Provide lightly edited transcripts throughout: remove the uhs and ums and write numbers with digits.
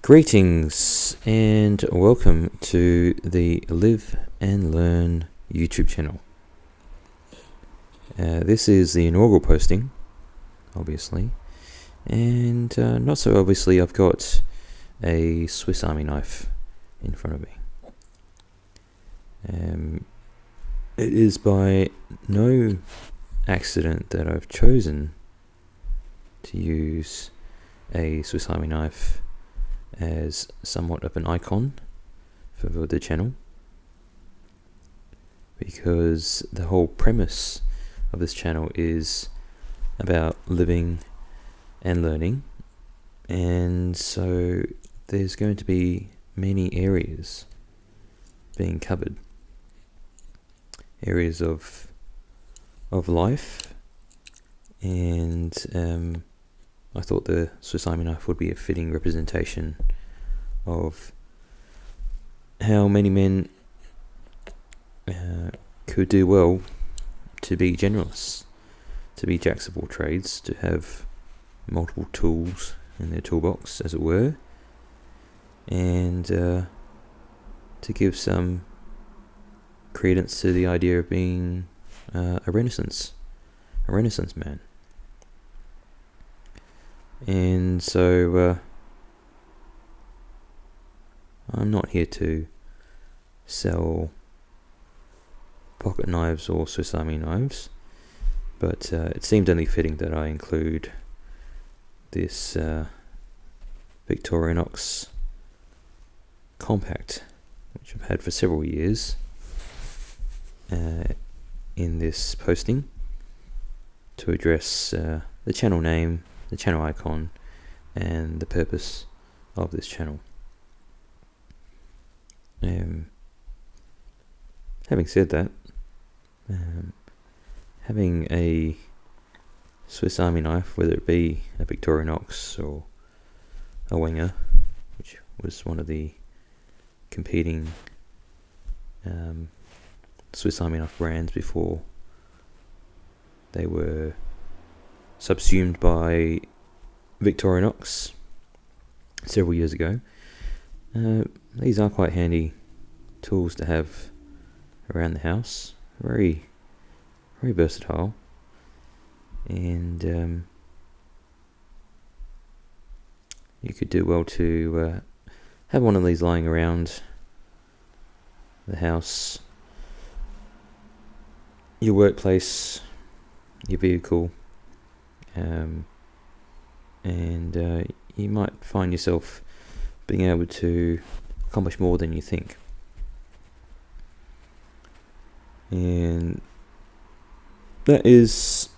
Greetings and welcome to the Live and Learn YouTube channel. This is the inaugural posting, obviously, and not so obviously I've got a Swiss Army knife in front of me. It is by no accident that I've chosen to use a Swiss Army knife as somewhat of an icon for the channel, because the whole premise of this channel is about living and learning, and so there's going to be many areas being covered, areas of life, and I thought the Swiss Army knife would be a fitting representation of how many men could do well to be generalists, to be jacks of all trades, to have multiple tools in their toolbox, as it were, and to give some credence to the idea of being a Renaissance man. And so I'm not here to sell pocket knives or Swiss Army knives, but it seemed only fitting that I include this Victorinox compact, which I've had for several years, in this posting to address the channel name, the channel icon, and the purpose of this channel. Having said that, having a Swiss Army knife, whether it be a Victorinox or a Wenger, which was one of the competing Swiss Army knife brands before they were subsumed by Victorinox several years ago. These are quite handy tools to have around the house. Very versatile, and you could do well to have one of these lying around the house, your workplace, your vehicle, and you might find yourself being able to accomplish more than you think. And that is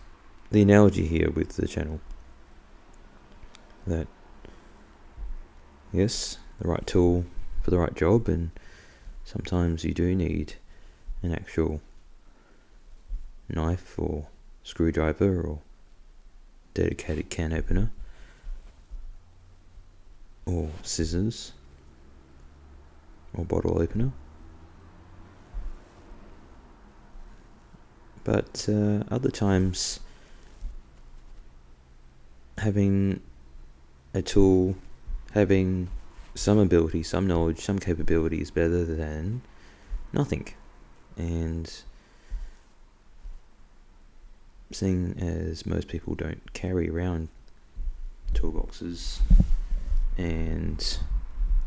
the analogy here with the channel, that yes, the right tool for the right job, and sometimes you do need an actual knife or screwdriver or dedicated can opener or scissors or bottle opener. But other times, having a tool, having some ability, some knowledge, some capability is better than nothing. And seeing as most people don't carry around toolboxes and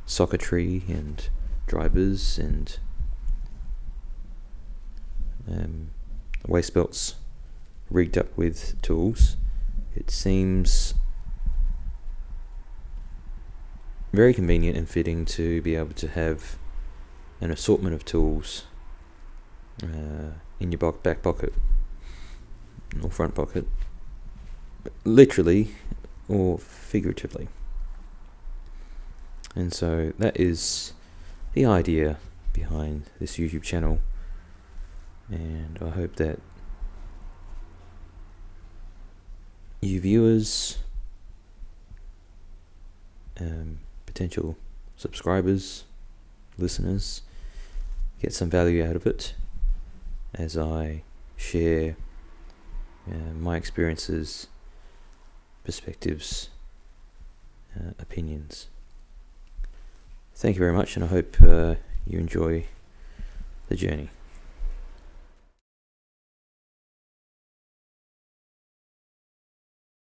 socketry and drivers and waist belts rigged up with tools, it seems very convenient and fitting to be able to have an assortment of tools in your back pocket or front pocket, literally or figuratively. And so that is the idea behind this YouTube channel, and I hope that you viewers, potential subscribers, listeners, get some value out of it as I share my experiences, perspectives, opinions. Thank you very much, and I hope you enjoy the journey.